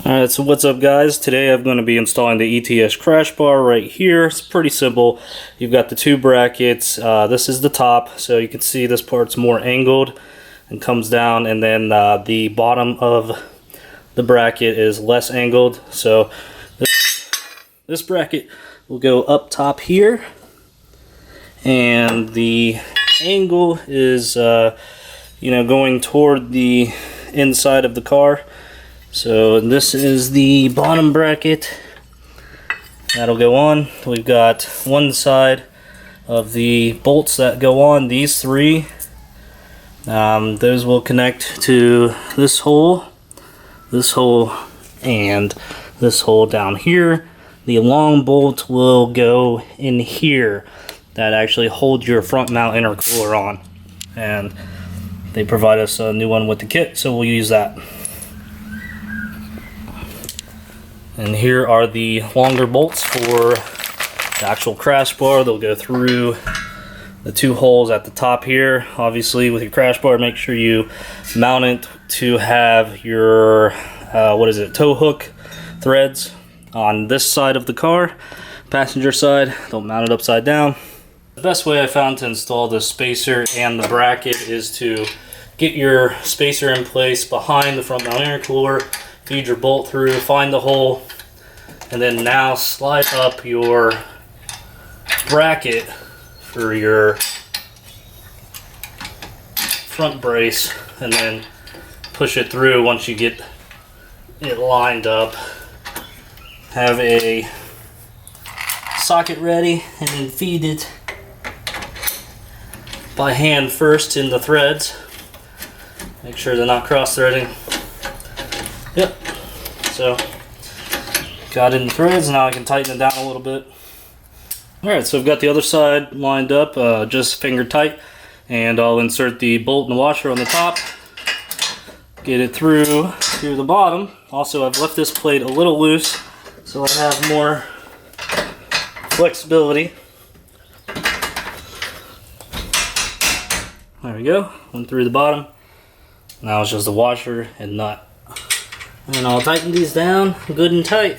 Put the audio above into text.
Alright, so what's up guys? Today I'm going to be installing the ETS crash bar right here. It's pretty simple. You've got the two brackets. This is the top, so you can see this part's more angled and comes down, and then the bottom of the bracket is less angled. So this bracket will go up top here, and the angle is going toward the inside of the car. So this is the bottom bracket that'll go on. We've got one side of the bolts that go on, these three. Those will connect to this hole, and this hole down here. The long bolt will go in here. That actually holds your front mount intercooler on. And they provide us a new one with the kit, so we'll use that. And here are the longer bolts for the actual crash bar. They'll go through the two holes at the top here. Obviously, with your crash bar, make sure you mount it to have your tow hook threads on this side of the car. Passenger side, don't mount it upside down. The best way I found to install the spacer and the bracket is to get your spacer in place behind the front mount intercooler, feed your bolt through, find the hole, and then now slide up your bracket for your front brace, and then push it through. Once you get it lined up, have a socket ready, and then feed it by hand first in the threads. Make sure they're not cross-threading. Yep, so got it in the threads. Now I can tighten it down a little bit. Alright, so I've got the other side lined up, just finger tight, and I'll insert the bolt and washer on the top, get it through to the bottom. Also, I've left this plate a little loose so I have more flexibility. There we go, went through the bottom. Now it's just a washer and nut. And I'll tighten these down good and tight.